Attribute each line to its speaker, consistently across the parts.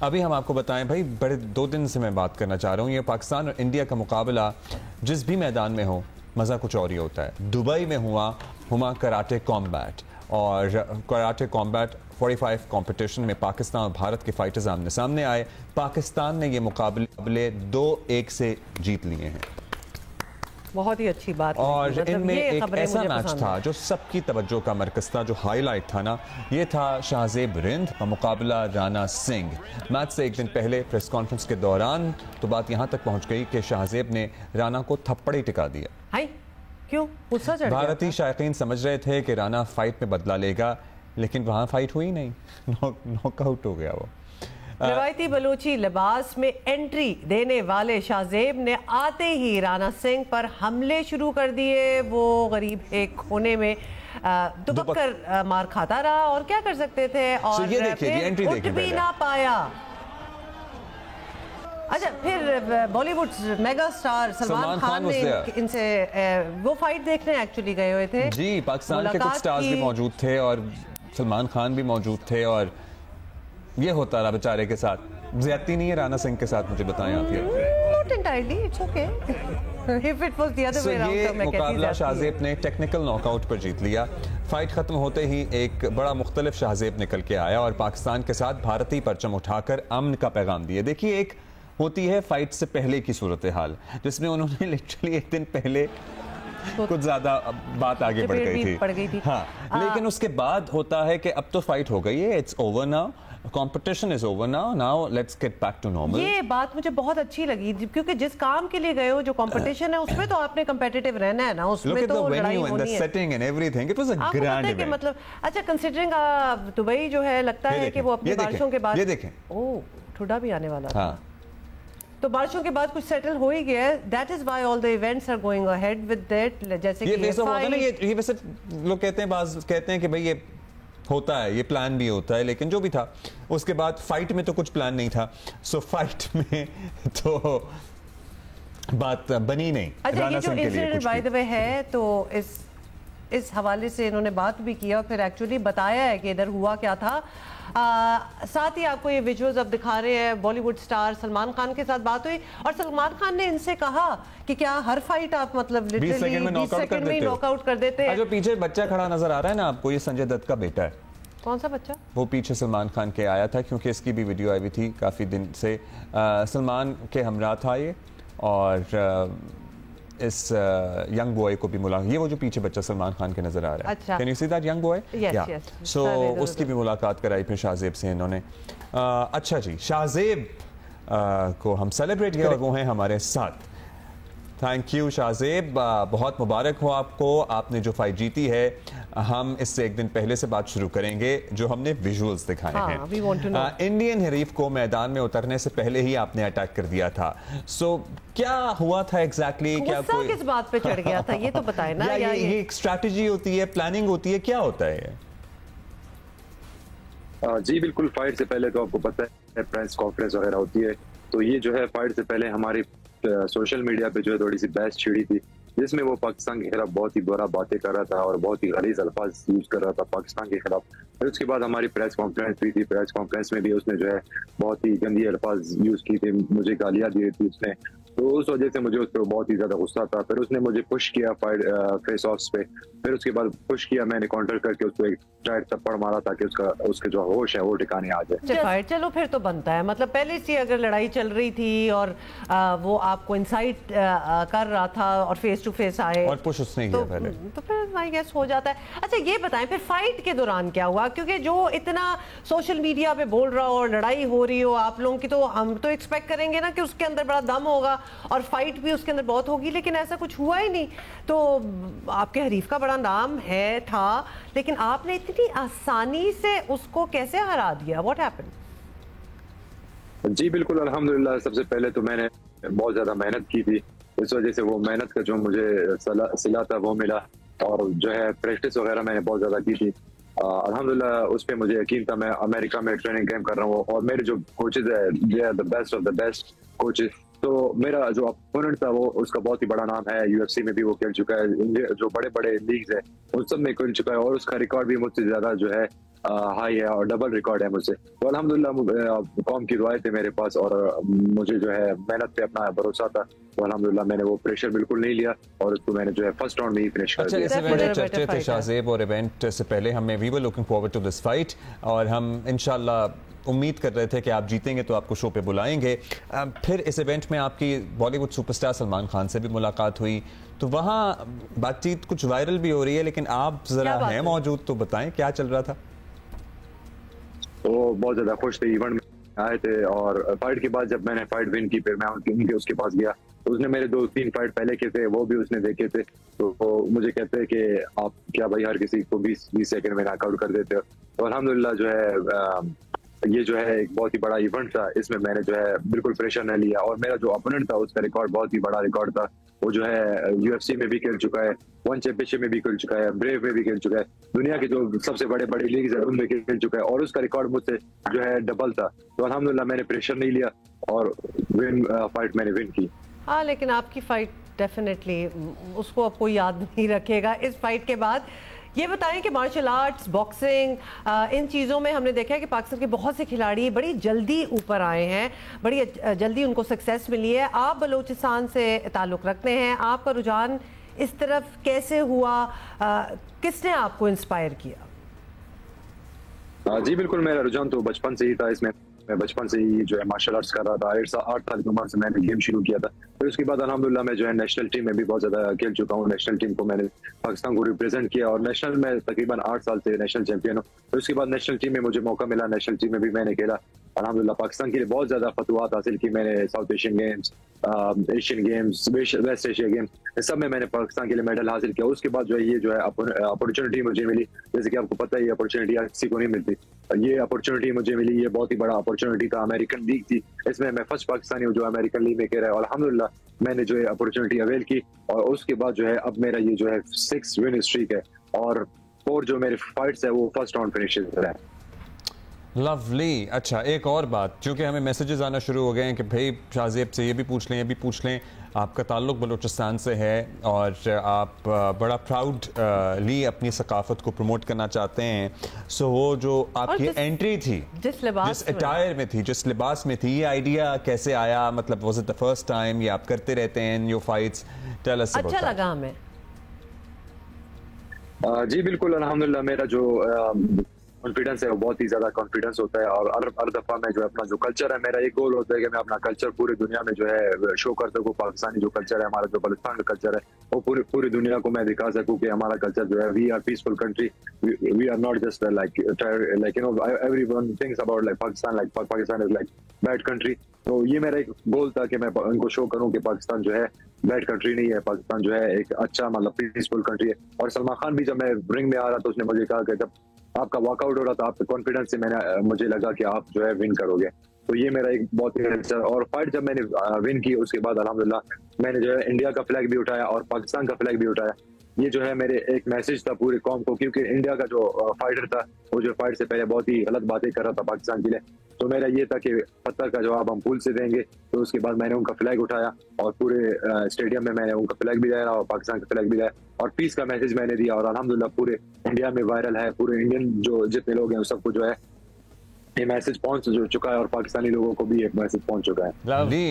Speaker 1: अभी हम आपको बताएं भाई, बड़े 2 दिन से मैं बात करना चाह रहा हूँ, ये पाकिस्तान और इंडिया का मुकाबला जिस भी मैदान में हो मज़ा कुछ और ही होता है। दुबई में हुआ कराटे कॉम्बैट, और कराटे कॉम्बैट 45 कंपटीशन में पाकिस्तान और भारत के फाइटर्स आमने सामने आए। पाकिस्तान ने ये मुकाबले 2-1 से जीत लिए हैं।
Speaker 2: बहुत ही अच्छी बात।
Speaker 1: और
Speaker 2: मतलब
Speaker 1: इनमें एक ऐसा मैच था जो सबकी तवज्जो का मरकज था, जो हाईलाइट था ना, ये था शाहजेब रिंद का मुकाबला राणा सिंह। मैच से एक दिन पहले प्रेस कॉन्फ्रेंस के दौरान तो बात यहाँ तक पहुँच गई कि शाहजेब ने राणा को थप्पड़ ही टिका दिया।
Speaker 2: हाय, क्यों गुस्सा चढ़ गया?
Speaker 1: भारतीय शायकीन समझ रहे थे कि राणा फाइट में बदला लेगा, लेकिन वहाँ फाइट हुई नहीं, नॉकआउट हो गया वो।
Speaker 2: रवायती बलूची लिबास में एंट्री देने वाले शाहजेब ने आते ही राणा सिंह पर हमले शुरू कर दिए। वो गरीब एक कोने में दुबक कर मार खाता रहा, और क्या कर सकते थे, और
Speaker 1: ये फिर उठ
Speaker 2: भी ना पाया। अच्छा, फिर बॉलीवुड मेगा स्टार सलमान खान ने इनसे वो फाइट देखने एक्चुअली गए हुए थे
Speaker 1: जी। पाकिस्तान के कुछ स्टार्स भी मौजूद थे और सलमान खान भी मौजूद थे, और ये होता रहा बेचारे के साथ। ज्यादती नहीं है राणा सिंह के साथ, मुझे बताएं आप।
Speaker 2: Not entirely, it's okay. If it was the other way around,
Speaker 1: ये मुकाबला शाहजेब ने टेक्निकल नॉकआउट पर जीत लिया। फाइट खत्म होते ही एक बड़ा मुख्तलिफ शाहजेब निकल के आया और पाकिस्तान के साथ भारतीय परचम उठाकर अमन का पैगाम दिया। देखिए, एक होती है फाइट से पहले की सूरत हाल, जिसमें उन्होंने लिटरली एक दिन पहले कुछ ज्यादा बात आगे बढ़ गई थी। हाँ, लेकिन उसके बाद होता है कि अब तो फाइट हो गई है, it's over now, competition is over now, now let's get back to normal.
Speaker 2: ये बात मुझे बहुत अच्छी लगी, क्योंकि जिस काम के लिए गए हो, जो कंपटीशन है, उसमें तो आपने कंपेटिटिव रहना है ना, उसमें तो लड़ाई होनी है।
Speaker 1: Setting and everything, it was a grand event.
Speaker 2: मतलब अच्छा, कंसीडरिंग दुबई जो है, लगता है कि वो अपनी बारिशों के बाद,
Speaker 1: ये देखें,
Speaker 2: ओह ठुडा भी आने वाला।
Speaker 1: हाँ,
Speaker 2: तो बारिशों के बाद कुछ सेटल हो ही गया है। That is why all the events are going ahead with that. जैसे कि
Speaker 1: ये वैसे लोग कहते हैं, बाज कहते हैं कि भाई ये होता है, ये प्लान भी होता है, लेकिन जो भी था उसके बाद फाइट में तो कुछ प्लान नहीं था। सो फाइट में तो बात बनी नहीं।
Speaker 2: अच्छा, ये जो इंसिडेंट बाय द वे है, तो इस हवाले से इन्होंने बात भी किया, फिर एक्चुअली बताया है कि इधर हुआ क्या था। साथ ही आपको ये विजुअल्स अब दिखा रहे हैं। बॉलीवुड स्टार सलमान खान के साथ बात हुई और सलमान खान ने इनसे कहा कि क्या हर फाइट आप मतलब लिटरली 20 सेकंड में नॉकआउट कर देते हैं।
Speaker 1: जो पीछे बच्चा खड़ा नजर आ रहा है ना आपको, ये संजय दत्त का बेटा है।
Speaker 2: कौन सा बच्चा? वो
Speaker 1: पीछे सलमान खान के आया था, क्योंकि इसकी भी वीडियो आई हुई थी काफी दिन से। सलमान के हमरा था ये, और इस यंग बॉय को भी मुलाकात, ये वो जो पीछे बच्चा सलमान खान के नजर आ रहा है।
Speaker 2: अच्छा,
Speaker 1: can you see that young boy? So उसकी भी मुलाकात कराई फिर शाहजेब से इन्होंने। अच्छा जी, शाहजेब को हम सेलिब्रेट किया और वो हैं हमारे साथ। थैंक यू शाहजेब, बहुत मुबारक हो आपको, आपने जो फाइट जीती है। हम इससे एक दिन पहले से बात शुरू करेंगे, जो हमने विजुअल्स दिखाए हैं। इंडियन हरीफ को मैदान में उतरने से पहले ही आपने अटैक कर दिया था। सो क्या हुआ था एग्जैक्टली? क्या कोई
Speaker 2: किस बात पे चढ़ गया था, ये तो बताए ना।
Speaker 1: ये एक स्ट्रैटेजी होती है, प्लानिंग होती है, क्या होता है?
Speaker 3: जी बिल्कुल, फाइट से पहले तो आपको पता है प्रेस कॉन्फ्रेंस वगैरह होती है। तो ये जो है फाइट से पहले हमारी सोशल मीडिया पे जो है थोड़ी सी बहस छिड़ी थी, जिसमें वो पाकिस्तान के खिलाफ बहुत ही बुरा बातें कर रहा था और बहुत ही गलीज अल्फाज यूज कर रहा था पाकिस्तान के खिलाफ। फिर उसके बाद हमारी प्रेस कॉन्फ्रेंस हुई थी। प्रेस कॉन्फ्रेंस में भी उसने जो है बहुत ही गंदी अल्फाज यूज की थी, मुझे गालियां दी थी उसने। तो उस वजह से मुझे उस पर बहुत ही ज्यादा गुस्सा था। फिर उसने मुझे पुश किया फेस ऑफ्स पे। फिर उसके बाद पुश किया, मैंने काउंटर करके उसको एक टाइट थप्पड़ मारा ताकि उसके जो होश है वो ठिकाने आ जाए।
Speaker 2: चलो फिर तो बनता है, मतलब पहले से अगर लड़ाई चल रही थी और वो आपको इंसाइट कर रहा था और फेस टू फेस आए
Speaker 1: और पुश उसने किया पहले,
Speaker 2: तो फिर आई गेस हो जाता है। अच्छा, ये बताएं फिर फाइट के दौरान क्या हुआ? क्योंकि जो इतना सोशल मीडिया पे बोल रहा हो और लड़ाई हो रही हो आप लोगों की, तो हम तो एक्सपेक्ट करेंगे ना कि उसके अंदर बड़ा दम होगा और फाइट भी उसके अंदर बहुत होगी, लेकिन ऐसा कुछ हुआ ही नहीं। तो आपके हरीफ का बड़ा नाम है था, लेकिन आपने इतनी आसानी से उसको कैसे हरा दिया? What happened?
Speaker 3: जी बिल्कुल, अल्हम्दुलिल्लाह। सबसे पहले तो मैंने बहुत ज्यादा मेहनत की थी, इस वजह से वो मेहनत का जो मुझे सिला था वो मिला, और जो है प्रैक्टिस वगैरह मैंने बहुत ज्यादा की थी। अल्हम्दुलिल्लाह उस पर मुझे यकीन था। मैं अमेरिका में ट्रेनिंग कैंप कर रहा हूँ और मेरे जो कोचेज है, they are the best of the best coaches. तो मेरा जो अपोनेंट था वो, उसका बहुत ही बड़ा नाम है, यूएफसी में भी वो खेल चुका है, जो बड़े बड़े लीग्स है उन सब में खेल चुका है, और उसका रिकॉर्ड भी मुझसे ज्यादा जो है हाई है और डबल रिकॉर्ड है मुझसे। तो अल्हम्दुलिल्लाह कौम की दुआएं थे मेरे पास और मुझे जो है मेहनत पे अपना भरोसा था, तो अल्हम्दुलिल्लाह मैंने वो प्रेशर बिल्कुल नहीं लिया और उसको मैंने जो है फर्स्ट राउंड में ही फिनिश कर दिया।
Speaker 1: अच्छा, इससे बड़े चर्चे थे शाहज़ेब और इवेंट से पहले हमें we were looking forward to this fight और हम इंशाल्लाह उम्मीद कर रहे थे कि आप जीतेंगे तो आपको शो पे बुलाएंगे। फिर इस इवेंट में आपकी बॉलीवुड सुपरस्टार सलमान खान से भी मुलाकात हुई, तो वहाँ बातचीत कुछ वायरल भी हो रही है, लेकिन आप जरा हैं मौजूद तो बताएं क्या चल रहा था।
Speaker 3: तो बहुत ज्यादा खुश थे, इवेंट में आए थे और फाइट के बाद जब मैंने फाइट विन की फिर मैं उनके उसके पास गया तो उसने मेरे 2-3 फाइट पहले के थे वो भी उसने देखे थे, तो मुझे कहते हैं कि आप क्या भाई हर किसी को 20 सेकंड में नॉकआउट कर देते हो। तो अल्हम्दुलिल्लाह जो है ये जो है एक बहुत ही बड़ा इवेंट था, इसमें मैंने जो है बिल्कुल प्रेशर नहीं लिया और मेरा जो अपोनेंट था उसका रिकॉर्ड बहुत ही बड़ा रिकॉर्ड था। वो जो है UFC में भी खेल चुका है, वन चैंपियनशिप में भी खेल चुका है, ब्रेव में भी खेल चुका है, दुनिया के जो सबसे बड़े बड़े लीग्स है उनमें खेल चुका है और उसका रिकॉर्ड मुझसे जो है डबल था। तो अल्हम्दुलिल्लाह मैंने प्रेशर नहीं लिया और फाइट मैंने विन की।
Speaker 2: हाँ, लेकिन आपकी फाइट डेफिनेटली उसको अब कोई याद नहीं रखेगा इस फाइट के बाद। ये बताएं कि मार्शल आर्ट्स, बॉक्सिंग, इन चीज़ों में हमने देखा है कि पाकिस्तान के बहुत से खिलाड़ी बड़ी जल्दी ऊपर आए हैं, बड़ी जल्दी उनको सक्सेस मिली है। आप बलूचिस्तान से ताल्लुक़ रखते हैं, आपका रुझान इस तरफ कैसे हुआ, किसने आपको इंस्पायर किया?
Speaker 3: जी बिल्कुल, मेरा रुझान तो बचपन से ही था इसमें। मैं बचपन से ही जो है मार्शल आर्ट्स कर रहा था, 8 साल की उम्र से मैंने गेम शुरू किया था। फिर उसके बाद अल्हम्दुलिल्लाह मैं जो है नेशनल टीम में भी बहुत ज़्यादा खेल चुका हूँ। नेशनल टीम को मैंने पाकिस्तान को रिप्रेजेंट किया और नेशनल में तकरीबन 8 साल से नेशनल चैंपियन हूँ। फिर उसके बाद नेशनल टीम में मुझे मौका मिला, नेशनल टीम में भी मैंने खेला। अल्हम्दुलिल्लाह पाकिस्तान के लिए बहुत ज़्यादा फतवात हासिल की मैंने, South Asian Games, Asian Games, West Asia Games, सब में मैंने पाकिस्तान के लिए मेडल हासिल किया। उसके बाद जो है ये जो है अपॉर्चुनिटी मुझे मिली, जैसे कि आपको पता है ये अपॉर्चुनिटी किसी को नहीं मिलती। ये अपॉर्चुनिटी मुझे मिली, ये बहुत ही बड़ा अपॉर्चुनिटी था। अमेरिकन लीग थी, इसमें मैं फर्स्ट पाकिस्तानी हूँ जो अमेरिकन लीग में खेल रहा है और अल्हम्दुलिल्लाह मैंने जो है अपॉर्चुनिटी अवेल की और उसके बाद जो है अब मेरा ये जो है 6 विन स्ट्रीक है और 4 जो मेरे फाइट्स है वो फर्स्ट राउंड फिनिशेस है।
Speaker 1: लवली। अच्छा, एक और बात, क्योंकि हमें मैसेजेस आना शुरू हो गए हैं कि भाई शाहज़ेब से ये भी पूछ लें, ये भी पूछ लें। आपका ताल्लुक़ बलूचिस्तान से है और आप बड़ा प्राउडली अपनी सकाफत को प्रमोट करना चाहते हैं। सो वो जो आपकी एंट्री थी, जिस अटायर में थी, जिस लिबास में थी, ये आइडिया कैसे आया? मतलब was it the first time या आप करते रहते हैं in your fights? Tell us about that.
Speaker 2: अच्छा लगा हमें।
Speaker 3: जी बिल्कुल, अल्हम्दुलिल्लाह मेरा जो कॉन्फिडेंस है वो बहुत ही ज्यादा कॉन्फिडेंस होता है और हर दफा मैं जो है अपना जो कल्चर है, मेरा एक गोल होता है कि मैं अपना कल्चर पूरी दुनिया में जो है शो कर सकूं। पाकिस्तानी जो कल्चर है हमारा, जो बलूचिस्तान का कल्चर है, वो पूरी दुनिया को मैं दिखा सकूं कि हमारा कल्चर जो है, we are peaceful country, we are not just like you know everyone thinks about like Pakistan is like bad country. तो ये मेरा एक गोल था कि मैं उनको शो करूं कि पाकिस्तान जो है बैड कंट्री नहीं है, पाकिस्तान जो है एक अच्छा मतलब पीसफुल कंट्री है। और सलमान खान भी जब मैं रिंग में आ रहा था उसने मुझे कहा कि जब आपका वर्कआउट हो रहा था आपके कॉन्फिडेंस से मुझे लगा कि आप जो है विन करोगे। तो ये मेरा एक बहुत ही अच्छा, और फाइट जब मैंने विन की उसके बाद अल्हम्दुलिल्लाह मैंने जो है इंडिया का फ्लैग भी उठाया और पाकिस्तान का फ्लैग भी उठाया। ये जो है मेरे एक मैसेज था पूरी कौम को, क्योंकि इंडिया का जो फाइटर था वो जो फाइट से पहले बहुत ही गलत बातें कर रहा था पाकिस्तान के लिए। तो मेरा ये था कि पत्थर का जवाब हम फूल से देंगे। तो उसके बाद मैंने उनका फ्लैग उठाया और पूरे स्टेडियम में मैंने उनका फ्लैग भी लगाया और पाकिस्तान का फ्लैग भी लगाया और पीस का मैसेज मैंने दिया और अल्हम्दुलिल्लाह पूरे इंडिया में वायरल है। पूरे इंडियन जो जितने लोग हैं सबको जो है ये मैसेज पहुंच चुका है और पाकिस्तानी लोगों को भी एक मैसेज पहुंच चुका है।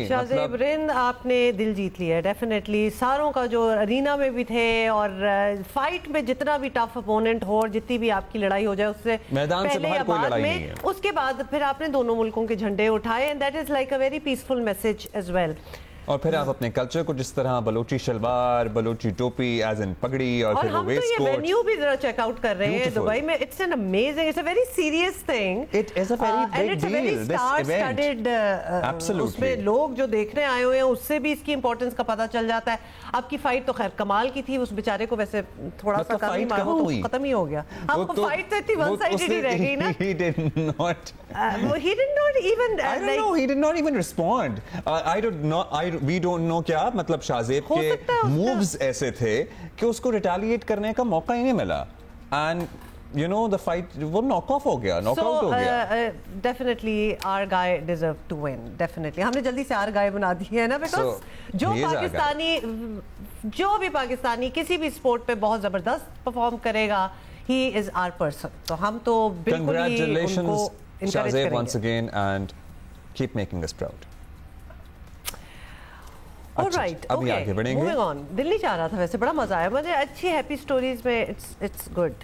Speaker 2: शाहज़ेब रिंद, आपने दिल जीत लिया है डेफिनेटली। सारों का जो अरीना में भी थे और फाइट में जितना भी टफ अपोनेंट हो और जितनी भी आपकी लड़ाई हो जाए उससे
Speaker 1: मैदान से बाहर कोई लड़ाई नहीं है।
Speaker 2: उसके बाद फिर आपने दोनों मुल्कों के झंडे उठाए and that is like a very peaceful message as well.
Speaker 1: और फिर आप अपने कल्चर को जिस तरह बलोची शलवार, बलोची टोपी एज इन पगड़ी और फिर वो वेस्ट कोट।
Speaker 2: ये वेन्यू भी जरा चेकआउट कर रहे हैं दुबई में। It's an amazing, it's a very serious thing,
Speaker 1: it is a very big deal this event. Absolutely,
Speaker 2: उसमें लोग जो देखने आए हुए हैं उससे भी इसकी इंपॉर्टेंस का पता चल जाता है। आपकी फाइट तो खैर कमाल की थी, उस बेचारे को वैसे थोड़ा सा खत्म ही हो गया। आपको फाइट तो इतनी वन साइडेड ही रह गई ना।
Speaker 1: He did not
Speaker 2: even
Speaker 1: I don't know, he did not even respond. We don't know क्या मतलब शाहज़ेब के मूव्स ऐसे थे कि उसको रिटेलिएट करने का मौका ही नहीं मिला and you know the fight वो नॉक ऑफ हो गया, नॉकआउट हो गया।
Speaker 2: Definitely our guy deserved to win. Definitely हमने जल्दी से our guy बना दी है ना, because जो भी पाकिस्तानी किसी भी स्पोर्ट पे बहुत जबरदस्त परफॉर्म करेगा ही इज आवर पर्सन। तो हम तो बिल्कुल ही उनको encourage
Speaker 1: Shahzeb once
Speaker 2: करेंगे।
Speaker 1: again and keep making us proud.
Speaker 2: Alright,
Speaker 1: अभी आगे बढ़ेंगे।
Speaker 2: Moving on. दिल्ली जा रहा था, वैसे बड़ा मजा आया मुझे, अच्छी हैप्पी स्टोरीज में इट्स गुड।